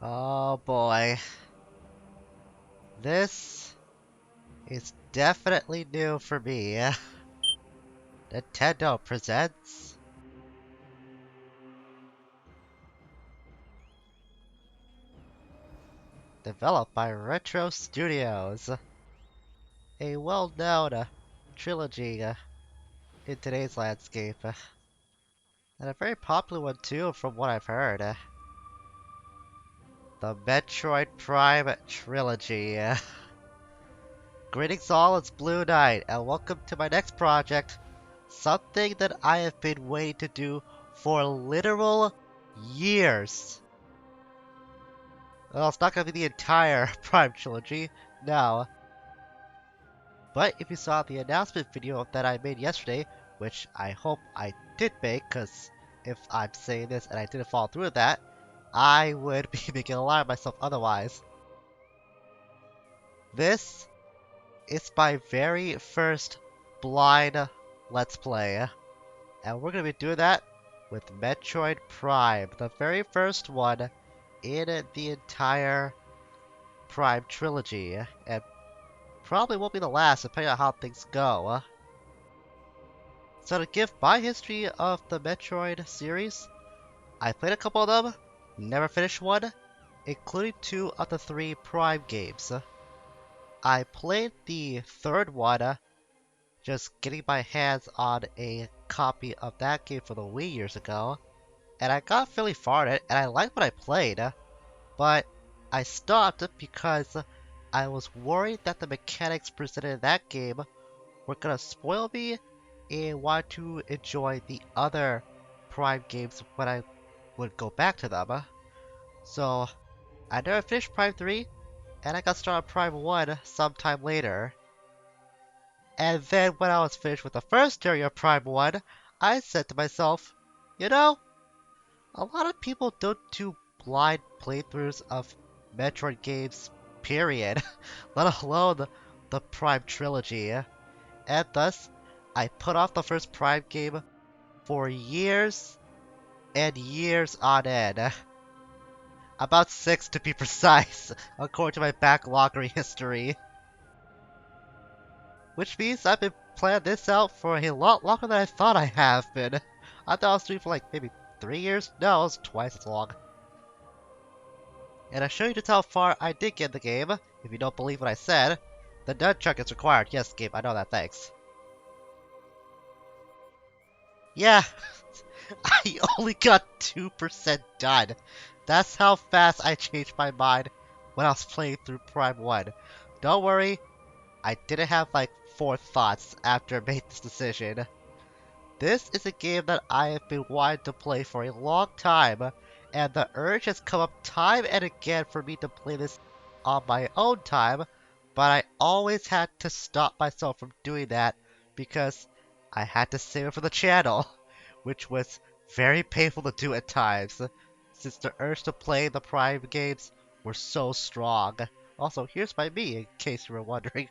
Oh boy. This is definitely new for me. Nintendo presents developed by Retro Studios, a well-known trilogy in today's landscape, and a very popular one too from what I've heard. The Metroid Prime Trilogy. Greetings all, it's Blue Knight, and welcome to my next project, something that I have been waiting to do for literal years. Well, it's not going to be the entire Prime Trilogy, no. But if you saw the announcement video that I made yesterday, which I hope I did make, because if I'm saying this and I didn't follow through with that, I would be making a lie of myself otherwise. This is my very first blind Let's Play, and we're going to be doing that with Metroid Prime, the very first one in the entire Prime Trilogy, and probably won't be the last depending on how things go. So to give my history of the Metroid series, I played a couple of them, never finished one, including 2 of the 3 Prime games. I played the third one, just getting my hands on a copy of that game for the Wii years ago, and I got fairly far in it, and I liked what I played, but I stopped because I was worried that the mechanics presented in that game were gonna spoil me and want to enjoy the other Prime games when I would go back to them. So I never finished Prime 3, and I got started on Prime 1 sometime later. And then when I was finished with the first area of Prime 1, I said to myself, you know, a lot of people don't do blind playthroughs of Metroid games, period, let alone the Prime Trilogy. And thus, I put off the first Prime game for years and years on end. About 6 to be precise, according to my backloggery history. Which means I've been planning this out for a lot longer than I thought I have been. I thought I was doing for like maybe 3 years? No, it was twice as long. And I'll show you just how far I did get in the game, if you don't believe what I said. The nunchuck is required. Yes, game, I know that, thanks. Yeah, I only got 2% done. That's how fast I changed my mind when I was playing through Prime 1. Don't worry, I didn't have like 4 thoughts after I made this decision. This is a game that I have been wanting to play for a long time, and the urge has come up time and again for me to play this on my own time, but I always had to stop myself from doing that because I had to save it for the channel, which was very painful to do at times, since the urge to play the Prime games were so strong. Also, here's my me, in case you were wondering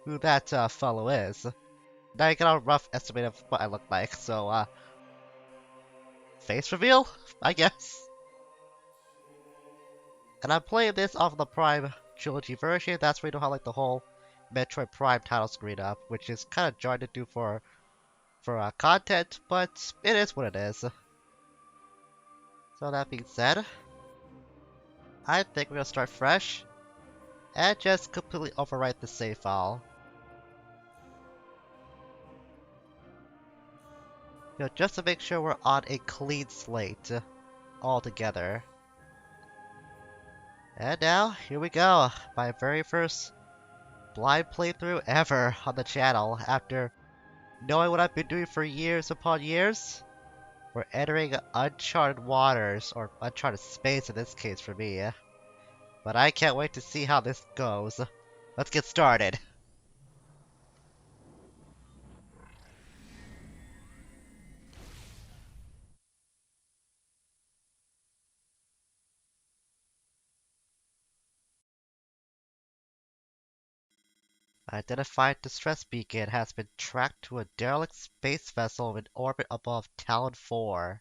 who that fellow is. Now you get a rough estimate of what I look like, so, face reveal, I guess. And I'm playing this off of the Prime Trilogy version. That's where you know how like the whole Metroid Prime title screen up, which is kind of jarring to do for content, but it is what it is. So that being said, I think we're gonna start fresh and just completely overwrite the save file. You know, just to make sure we're on a clean slate all together. And now, here we go, my very first blind playthrough ever on the channel after knowing what I've been doing for years upon years. We're entering uncharted waters, or uncharted space in this case for me. But I can't wait to see how this goes. Let's get started. Identified distress beacon has been tracked to a derelict space vessel in orbit above Tallon IV.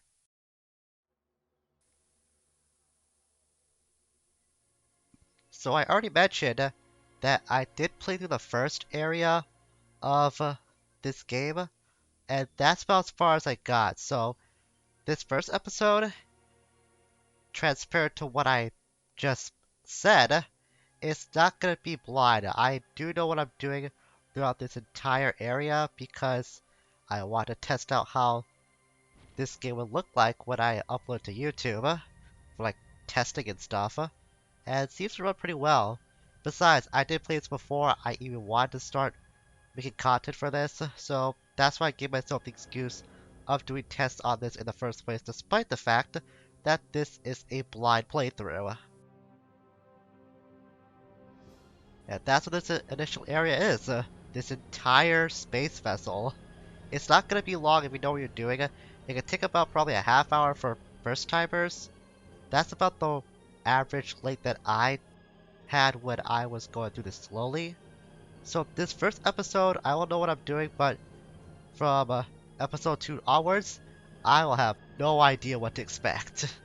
So I already mentioned that I did play through the first area of this game, and that's about as far as I got. So this first episode, transparent to what I just said, is not gonna be blind. I do know what I'm doing throughout this entire area because I want to test out how this game would look like when I upload to YouTube for like testing and stuff. And it seems to run pretty well. Besides, I did play this before I even wanted to start making content for this, so that's why I gave myself the excuse of doing tests on this in the first place, despite the fact that this is a blind playthrough. And that's what this initial area is, this entire space vessel. It's not going to be long if you know what you're doing. It can take about probably a half hour for first timers. That's about the average length that I had when I was going through this slowly. So this first episode, I will know what I'm doing, but from episode 2 onwards, I will have no idea what to expect.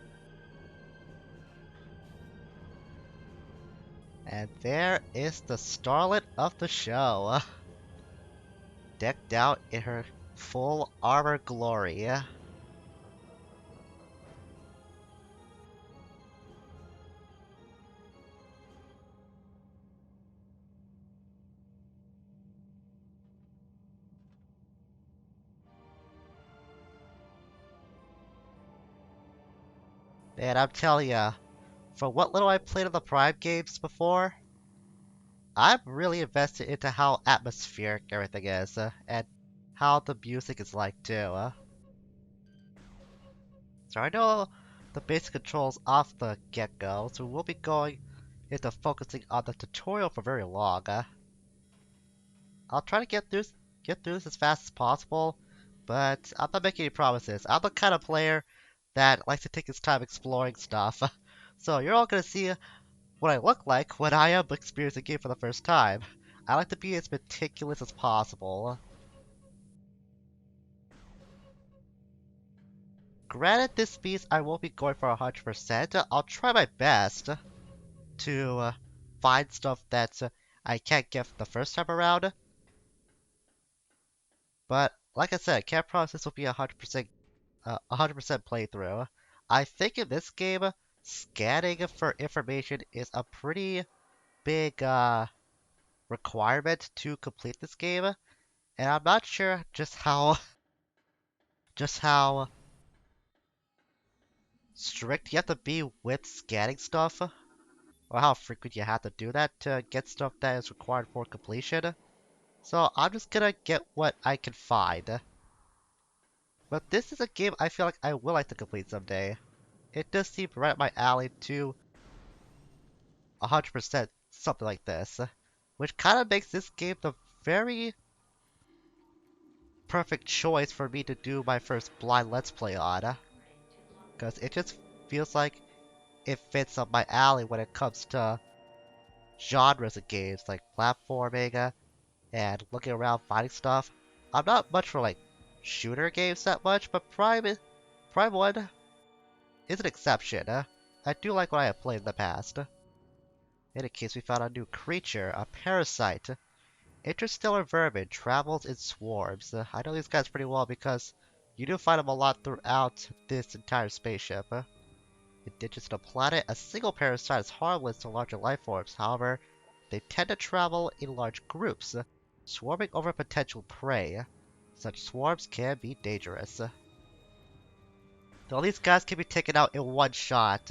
And there is the starlet of the show, decked out in her full armor glory. And I'm telling ya, for what little I played of the Prime games before, I'm really invested into how atmospheric everything is, and how the music is like too. So I know the basic controls off the get-go, so we'll be going into focusing on the tutorial for very long. I'll try to get through this as fast as possible, but I'm not making any promises. I'm the kind of player that likes to take his time exploring stuff. So you're all gonna see what I look like when I am experiencing a game for the first time. I like to be as meticulous as possible. Granted, this means I won't be going for 100%. I'll try my best to find stuff that I can't get the first time around. But like I said, I can't promise this will be 100% playthrough. I think in this game, scanning for information is a pretty big requirement to complete this game, and I'm not sure just how strict you have to be with scanning stuff, or how frequent you have to do that to get stuff that is required for completion. So I'm just gonna get what I can find. But this is a game I feel like I will like to complete someday. It does seem right up my alley to 100% something like this, which kind of makes this game the very perfect choice for me to do my first blind Let's Play on, because it just feels like it fits up my alley when it comes to genres of games like platforming and looking around finding stuff. I'm not much for like shooter games that much, but Prime 1 is an exception. I do like what I have played in the past. In any case, we found a new creature, a parasite. Interstellar vermin travels in swarms. I know these guys pretty well because you do find them a lot throughout this entire spaceship. Indigenous to the planet, a single parasite is harmless to larger life forms. However, they tend to travel in large groups, swarming over potential prey. Such swarms can be dangerous. Though these guys can be taken out in one shot.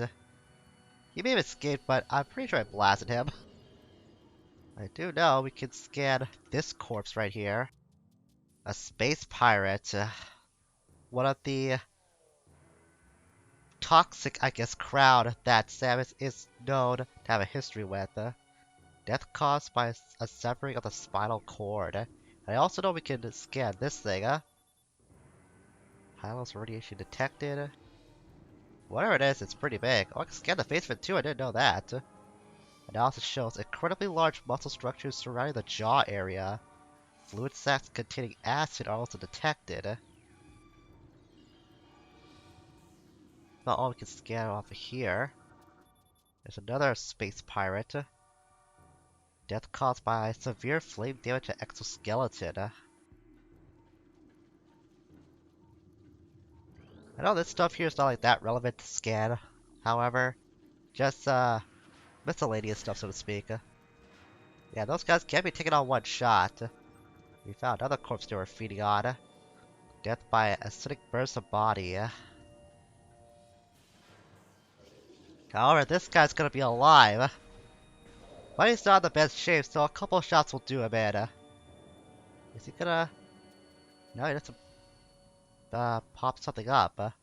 He may have escaped, but I'm pretty sure I blasted him. I do know we can scan this corpse right here. A space pirate. One of the toxic, I guess, crowd that Samus is known to have a history with. Death caused by a severing of the spinal cord. I also know we can scan this thing. Hylos radiation detected. Whatever it is, it's pretty big. Oh, I can scan the face of it too, I didn't know that. Analysis shows incredibly large muscle structures surrounding the jaw area. Fluid sacs containing acid are also detected. Not all we can scan off of here. There's another space pirate. Death caused by severe flame damage to exoskeleton. I know this stuff here is not like that relevant to scan, however, just miscellaneous stuff, so to speak. Yeah, those guys can't be taken on one shot. We found another corpse they were feeding on. Death by acidic burst of body. However, this guy's gonna be alive. But he's not in the best shape, so a couple shots will do him in. Is he gonna... No, he doesn't pop something up.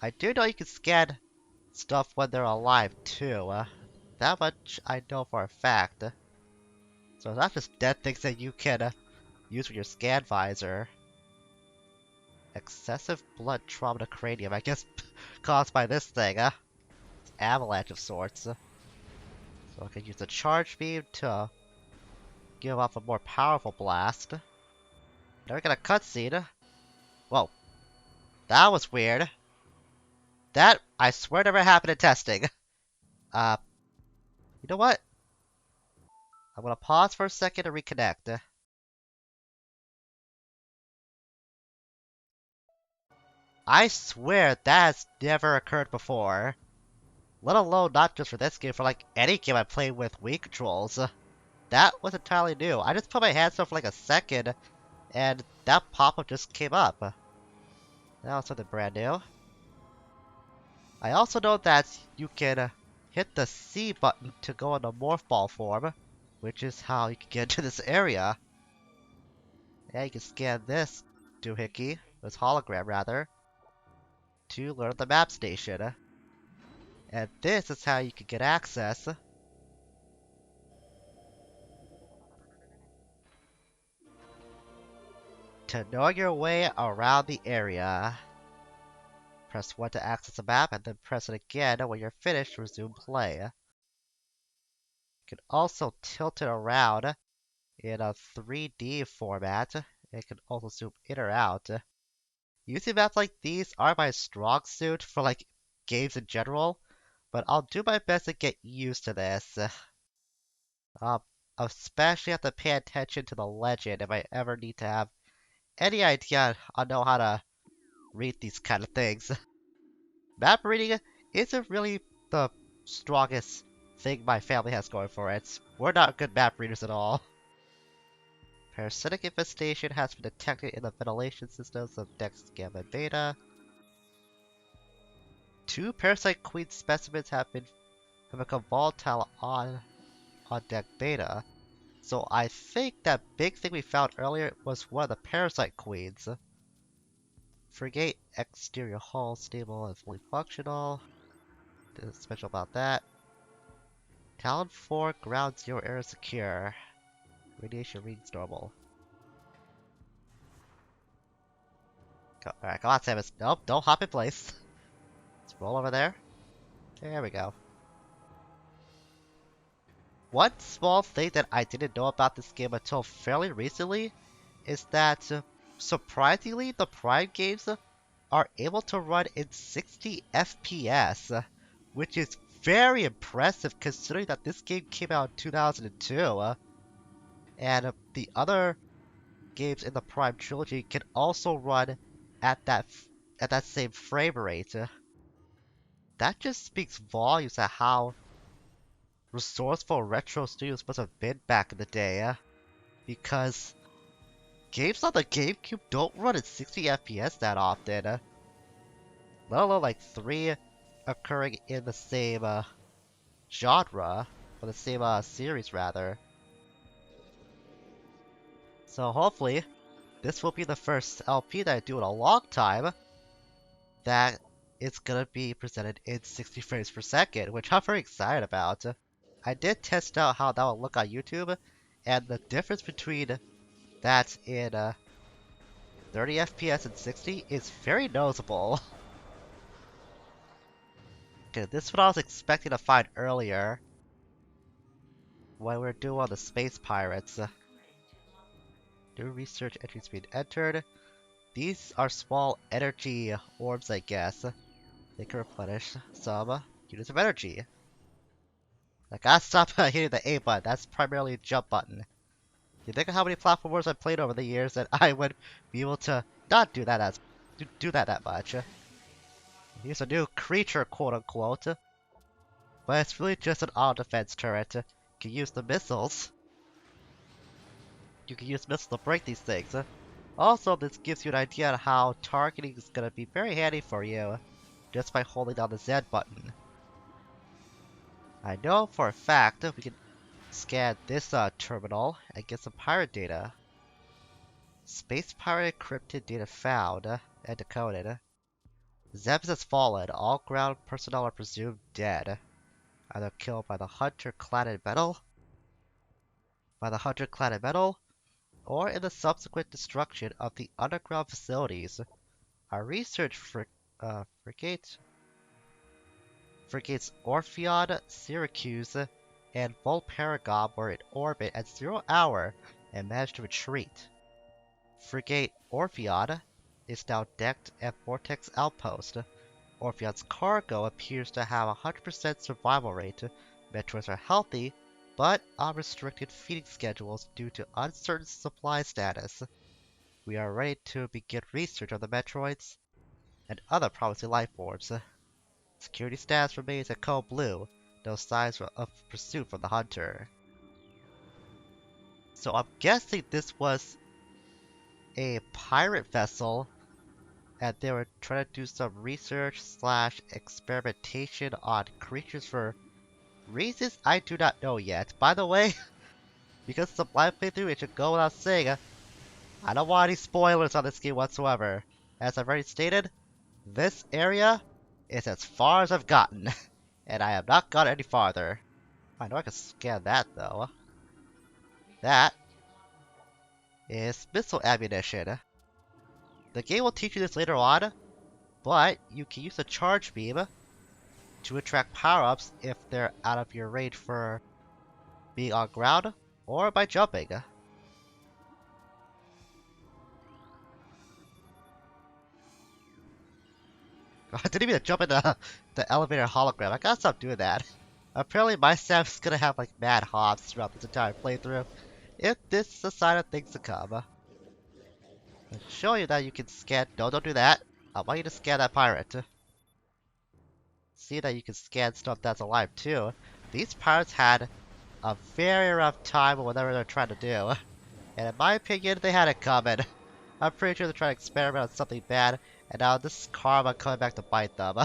I do know you can scan stuff when they're alive, too. That much I know for a fact. So it's not just dead things that you can use with your scan visor. Excessive blood trauma to cranium, I guess caused by this thing, avalanche of sorts. So I can use the charge beam to give off a more powerful blast. Now we got a cutscene. Whoa. That was weird. That, I swear, never happened in testing. You know what? I'm gonna pause for a second to reconnect. I swear that has never occurred before. Let alone not just for this game, for like any game I play with Wii controls. That was entirely new. I just put my hands up for like a second, and that pop-up just came up. That was something brand new. I also know that you can hit the C button to go into Morph Ball form, which is how you can get into this area. And you can scan this doohickey, this hologram rather, to learn the map station. And this is how you can get access to know your way around the area. Press 1 to access the map, and then press it again when you're finished to resume play. You can also tilt it around in a 3D format. It can also zoom in or out. Using maps like these are my strong suit for like games in general, but I'll do my best to get used to this. Um, Especially have to pay attention to the legend if I ever need to have any idea on know how to read these kind of things. Map reading isn't really the strongest thing my family has going for it. We're not good map readers at all. Parasitic infestation has been detected in the ventilation systems of Dex Gamma Beta. 2 Parasite Queen specimens have become volatile on deck Beta. So I think that big thing we found earlier was one of the Parasite Queens. Frigate exterior hull stable and fully functional. Nothing special about that. Tallon IV ground 0 area secure. Radiation readings normal. Alright, come on, Samus. Nope, don't hop in place. Let's roll over there. There we go. One small thing that I didn't know about this game until fairly recently is that, surprisingly, the Prime games are able to run in 60 FPS, which is very impressive considering that this game came out in 2002, and the other games in the Prime Trilogy can also run at that same frame rate. That just speaks volumes of how resourceful Retro Studios must have been back in the day, because games on the GameCube don't run at 60 FPS that often, let alone like 3 occurring in the same genre, or the same series rather. So hopefully, this will be the first LP that I do in a long time that it's gonna be presented in 60 frames per second, which I'm very excited about. I did test out how that will look on YouTube, and the difference between that in 30 FPS and 60 is very noticeable. Okay, this is what I was expecting to find earlier when we were doing the Space Pirates. New research entries being entered. These are small energy orbs, I guess. They can replenish some units of energy. I gotta stop hitting the A button. That's primarily a jump button. You think of how many platformers I've played over the years that I would be able to not do that that much. Here's a new creature, quote unquote. But it's really just an auto defense turret. You can use the missiles. You can use missiles to break these things. Also, this gives you an idea on how targeting is gonna be very handy for you, just by holding down the Z button. I know for a fact we can scan this terminal and get some pirate data. Space pirate encrypted data found and decoded. Zebs has fallen. All ground personnel are presumed dead, either killed by the hunter-clad in metal, or in the subsequent destruction of the underground facilities. Our research frigates Orpheon, Syracuse, and Volparagon were in orbit at 0 hour and managed to retreat. Frigate Orpheon is now decked at Vortex Outpost. Orpheon's cargo appears to have a 100% survival rate. Metroids are healthy, but on restricted feeding schedules due to uncertain supply status. We are ready to begin research on the Metroids and other promising life forms. Security status remains at Code Blue, no signs of pursuit from the hunter. So I'm guessing this was a pirate vessel, and they were trying to do some research slash experimentation on creatures for reasons I do not know yet. By the way, because it's a blind playthrough, it should go without saying, I don't want any spoilers on this game whatsoever. As I've already stated, this area is as far as I've gotten, and I have not gone any farther. I know I can scan that though. That is missile ammunition. The game will teach you this later on, but you can use a charge beam to attract power-ups if they're out of your range for being on ground or by jumping. I didn't even jump in the elevator hologram. I gotta stop doing that. Apparently my Samus is gonna have like mad hops throughout this entire playthrough. If this is a sign of things to come. I'll show you that you can scan. No, don't do that. I want you to scan that pirate. See that you can scan stuff that's alive too. These pirates had a very rough time with whatever they're trying to do. And in my opinion, they had it coming. I'm pretty sure they're trying to experiment on something bad, and now this is karma coming back to bite them.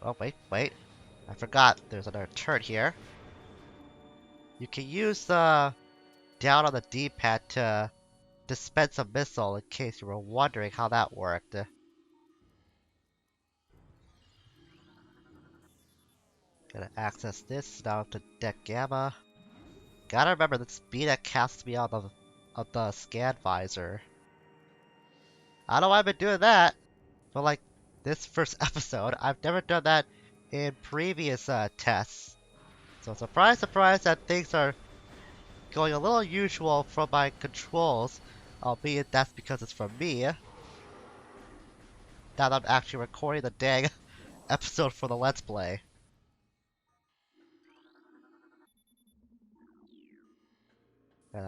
Oh, wait. I forgot there's another turret here. You can use the down on the D-pad to dispense a missile in case you were wondering how that worked. Gotta access this now to Deck Gamma. Gotta remember the speed that casts me out of the scan visor. I don't know why I've been doing that, but like this first episode, I've never done that in previous tests. So surprise, surprise that things are going a little unusual from my controls, albeit that's because it's from me. Now that I'm actually recording the dang episode for the Let's Play.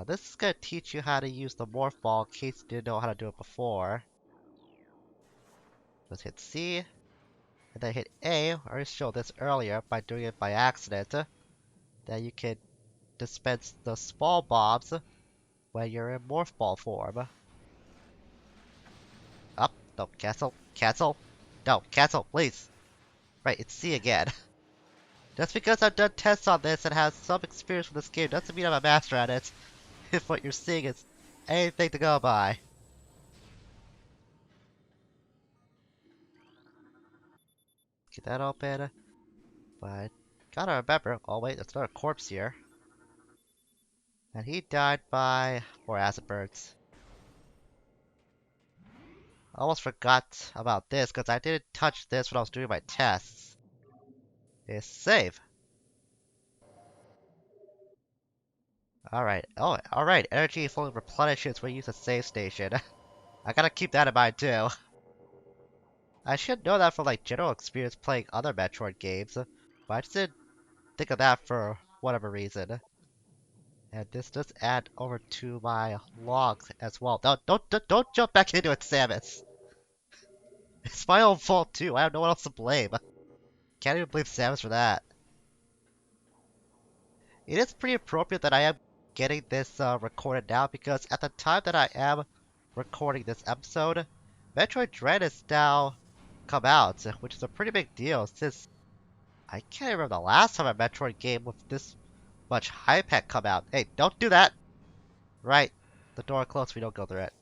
This is gonna teach you how to use the Morph Ball in case you didn't know how to do it before. Just hit C, and then hit A. I already showed this earlier by doing it by accident. That you can dispense the small bombs when you're in Morph Ball form. Up, no, cancel. No, cancel, please. Right, it's C again. Just because I've done tests on this and have some experience with this game doesn't mean I'm a master at it. If what you're seeing is anything to go by. Get that open. But gotta remember, oh wait, there's another corpse here. And he died by 4 acid birds. I almost forgot about this because I didn't touch this when I was doing my tests. It's save. Alright. Oh, alright. Energy fully replenishes when you use a save station. I gotta keep that in mind too. I should know that from like general experience playing other Metroid games, but I just didn't think of that for whatever reason. And this does add over to my logs as well. Don't jump back into it, Samus. It's my own fault too. I have no one else to blame. Can't even blame Samus for that. It is pretty appropriate that I am getting this recorded now because at the time that I am recording this episode, Metroid Dread is now come out, which is a pretty big deal since I can't remember the last time a Metroid game with this much hype had come out. Hey, don't do that! Right, the door closed, we don't go through it.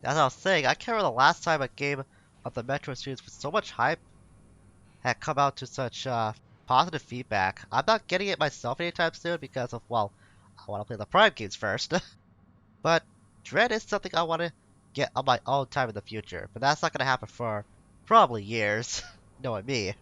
As I was saying, I can't remember the last time a game of the Metroid series with so much hype had come out to such positive feedback. I'm not getting it myself anytime soon because of, well, I want to play the Prime games first. But Dread is something I want to get on my own time in the future. But that's not going to happen for probably years, knowing me.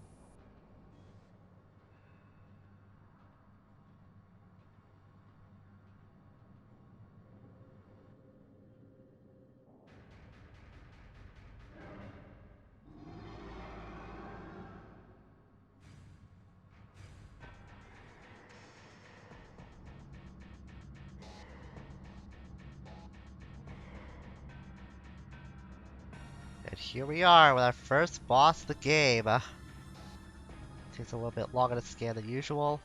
And here we are with our first boss of the game. Takes a little bit longer to scan than usual.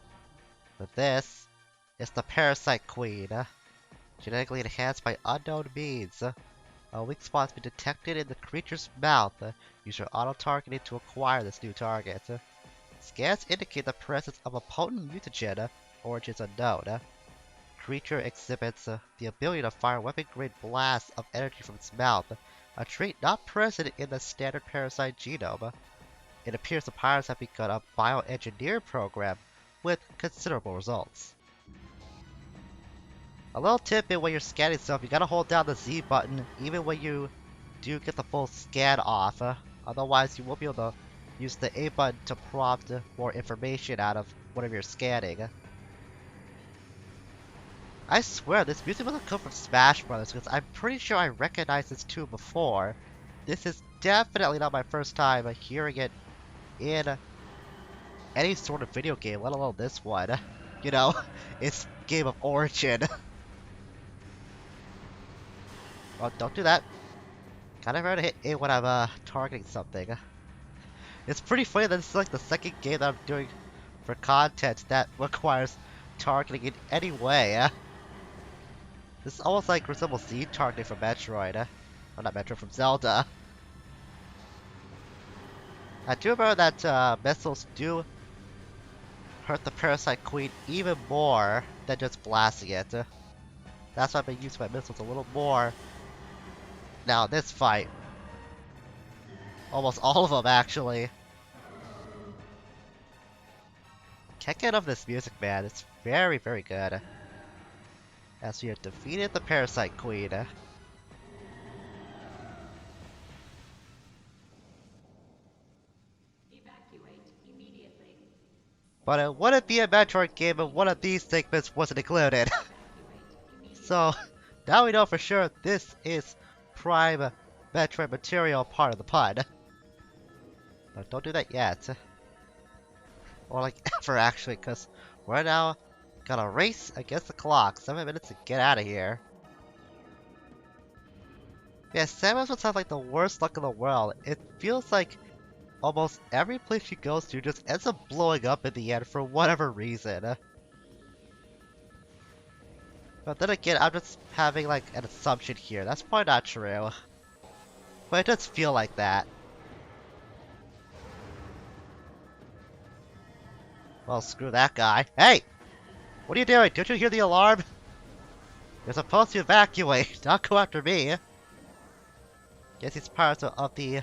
But this is the Parasite Queen. Genetically enhanced by unknown means. A weak spot has been detected in the creature's mouth. Use your auto-targeting to acquire this new target. Scans indicate the presence of a potent mutagen, origins unknown. Creature exhibits the ability to fire weapon-grade blasts of energy from its mouth, a trait not present in the standard parasite genome. It appears the pirates have begun a bioengineer program with considerable results. A little tidbit when you're scanning stuff, you gotta hold down the Z button even when you do get the full scan off. Otherwise, you won't be able to use the A button to prompt more information out of whatever you're scanning. I swear, this music must have come from Smash Brothers because I'm pretty sure I recognized this tune before. This is definitely not my first time hearing it in any sort of video game, let alone this one. You know, it's game of origin. Oh, don't do that. Kinda hard to hit A when I'm targeting something. It's pretty funny that this is like the second game that I'm doing for content that requires targeting in any way. This almost like resembles Z targeting from Metroid. Or not Metroid, from Zelda. I do remember that missiles do hurt the Parasite Queen even more than just blasting it. That's why I've been using my missiles a little more. Now, this fight. Almost all of them, actually. Can't get enough of this music, man. It's very, very good. As we have defeated the Parasite Queen. But it wouldn't be a Metroid game if one of these segments wasn't included. So, now we know for sure this is Prime Metroid material, part of the pun. But don't do that yet. Or like ever actually, because we're now gonna race against the clock. 7 minutes to get out of here. Yeah, Samus would have like the worst luck in the world. It feels like almost every place she goes to just ends up blowing up in the end for whatever reason. But then again, I'm just having like an assumption here. That's probably not true. But it does feel like that. Well, screw that guy. Hey! What are you doing? Don't you hear the alarm? You're supposed to evacuate, not go after me. Guess he's part of the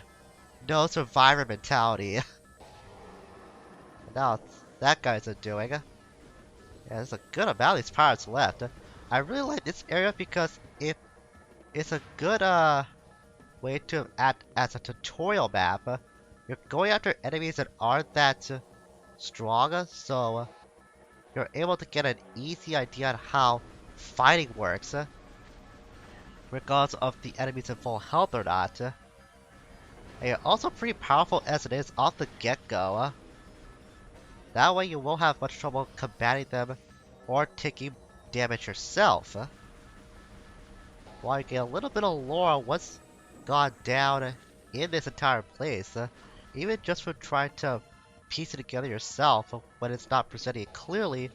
no survivor mentality. Now that guy's doing. Yeah, there's a good amount of these pirates left. I really like this area because it's a good way to act as a tutorial map. You're going after enemies that aren't that strong, so you're able to get an easy idea on how fighting works, regardless of the enemies in full health or not. And you're also pretty powerful as it is off the get-go. That way you won't have much trouble combating them or taking damage yourself. While you get a little bit of lore on what's gone down in this entire place, even just from trying to piece it together yourself when it's not presenting it clearly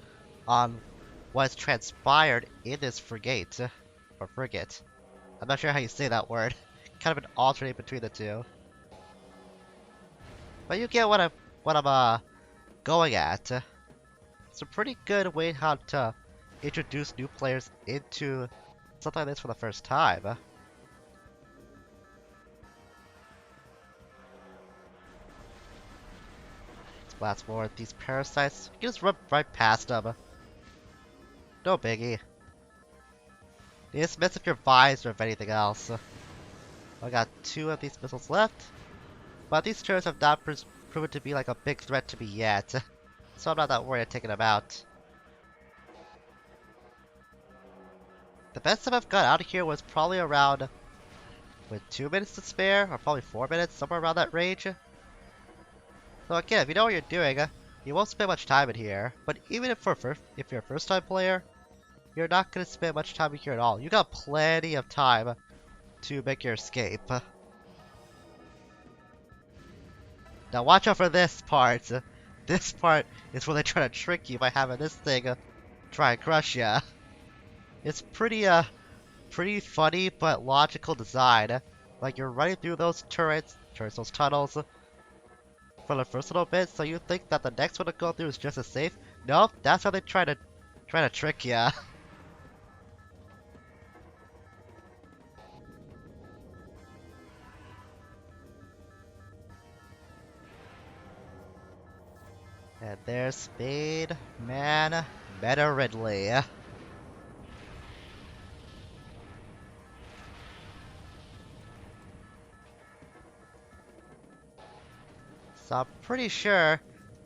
on what's transpired in this frigate, or frigate. I'm not sure how you say that word. Kind of an alternate between the two. But you get what I'm going at. It's a pretty good way how to introduce new players into something like this for the first time. Let's blast more of these parasites. You can just run right past them. No biggie. You just mess up your visor if anything else. I got 2 of these missiles left, but these turrets have not proven to be like a big threat to me yet, so I'm not that worried of taking them out. The best time I've got out of here was probably around with 2 minutes to spare, or probably 4 minutes, somewhere around that range. So again, if you know what you're doing, you won't spend much time in here. But even if you're a first-time player, you're not going to spend much time in here at all. You got plenty of time to make your escape. Now watch out for this part. This part is where they try to trick you by having this thing try and crush ya. It's pretty funny but logical design. Like you're running through those those tunnels for the first little bit, so you think that the next one to go through is just as safe. Nope, that's how they try to trick ya. And there's Spade Man Meta Ridley. So I'm pretty sure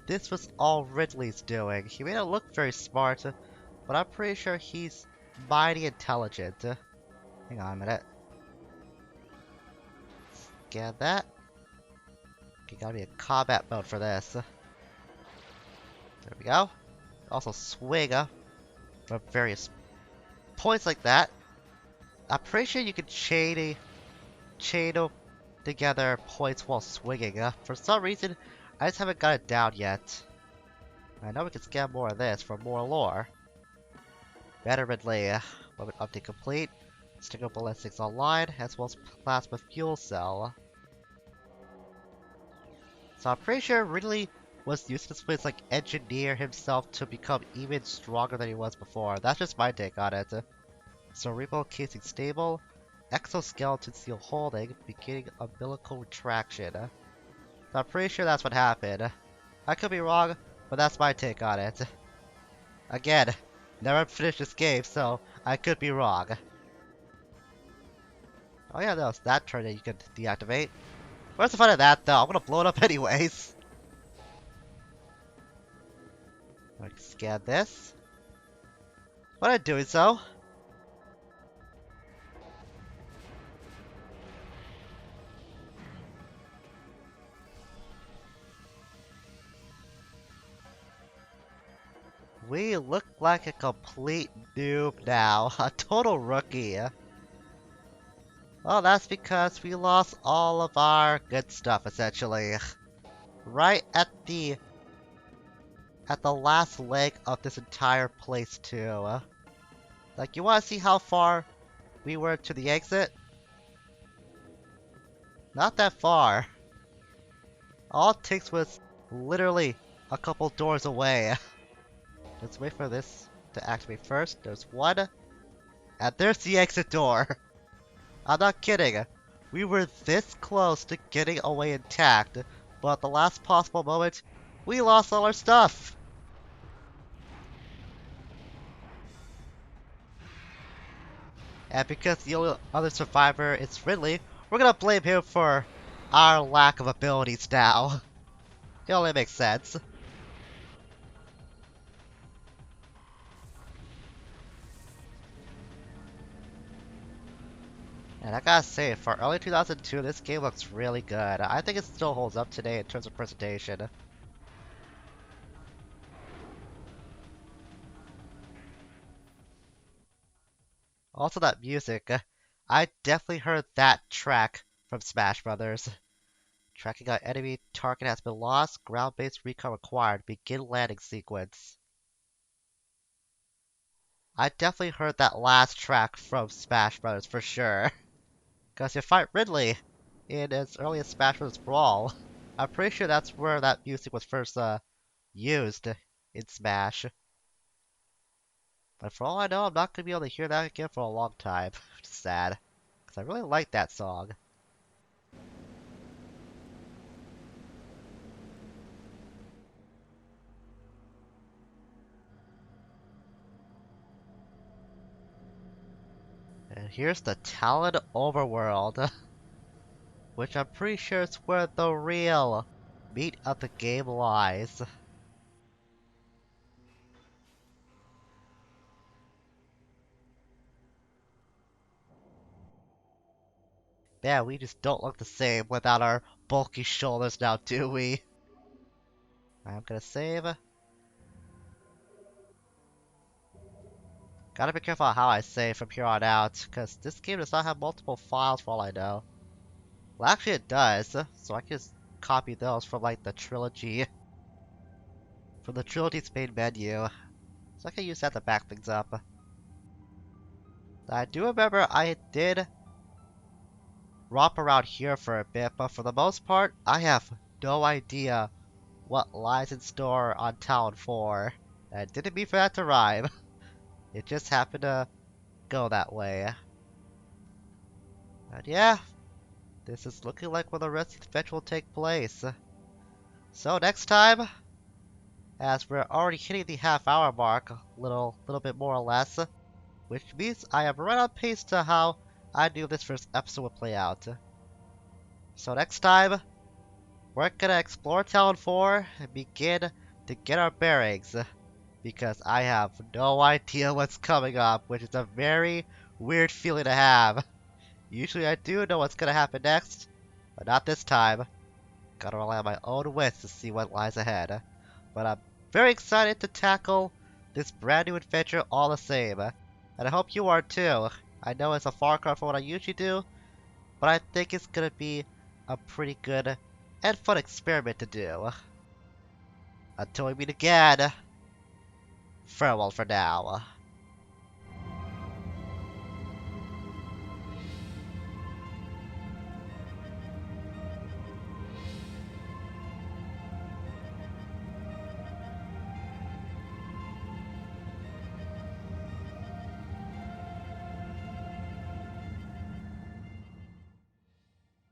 this was all Ridley's doing. He may not look very smart, but I'm pretty sure he's mighty intelligent. Hang on a minute. Scan that. Okay, gotta be a combat mode for this. There we go. Also swing from various points like that. I'm pretty sure you can chain together points while swinging. For some reason, I just haven't got it down yet. I know we can scan more of this for more lore. Better Ridley. Weapon update complete. Sticker ballistics online, as well as plasma fuel cell. So I'm pretty sure Ridley was using this place like engineer himself to become even stronger than he was before. That's just my take on it. Cerebral casing stable. Exoskeleton seal holding, beginning umbilical retraction. So I'm pretty sure that's what happened. I could be wrong, but that's my take on it. Again, never finished this game, so I could be wrong. Oh yeah, no, it's that turn that you can deactivate. Where's the fun of that, though? I'm gonna blow it up anyways. Let's scan this. What am I doing so? We look like a complete noob now. A total rookie. Well, that's because we lost all of our good stuff, essentially. Right at the last leg of this entire place, too. Like, you wanna see how far we were to the exit? Not that far. All it takes was literally a couple doors away. Let's wait for this to activate first. There's one. And there's the exit door. I'm not kidding. We were this close to getting away intact, but at the last possible moment, we lost all our stuff. And because the only other survivor is Ridley, we're gonna blame him for our lack of abilities now. It only makes sense. And I gotta say, for early 2002, this game looks really good. I think it still holds up today in terms of presentation. Also, that music. I definitely heard that track from Smash Brothers. Tracking out enemy target has been lost. Ground-based recon required. Begin landing sequence. I definitely heard that last track from Smash Brothers for sure. Because you fight Ridley in as early as Smash Bros. Brawl. I'm pretty sure that's where that music was first used in Smash. But for all I know, I'm not going to be able to hear that again for a long time. Which is sad. Because I really like that song. And here's the Tallon overworld. Which I'm pretty sure is where the real meat of the game lies. Man, we just don't look the same without our bulky shoulders now, do we? I'm gonna save. Gotta be careful how I save from here on out, because this game does not have multiple files for all I know. Well, actually it does, so I can just copy those from like the trilogy. From the trilogy's main menu. So I can use that to back things up. I do remember I did romp around here for a bit, but for the most part, I have no idea what lies in store on Tallon IV. I didn't mean for that to rhyme. It just happened to go that way. And yeah, this is looking like where the rest of the adventure will take place. So next time, as we're already hitting the half-hour mark, a little bit more or less, which means I am right on pace to how I knew this first episode would play out. So next time, we're gonna explore Town 4 and begin to get our bearings, because I have no idea what's coming up, which is a very weird feeling to have. Usually I do know what's gonna happen next, but not this time. Gotta rely on my own wits to see what lies ahead. But I'm very excited to tackle this brand new adventure all the same. And I hope you are too. I know it's a far cry from what I usually do, but I think it's gonna be a pretty good and fun experiment to do. Until we meet again, farewell for now.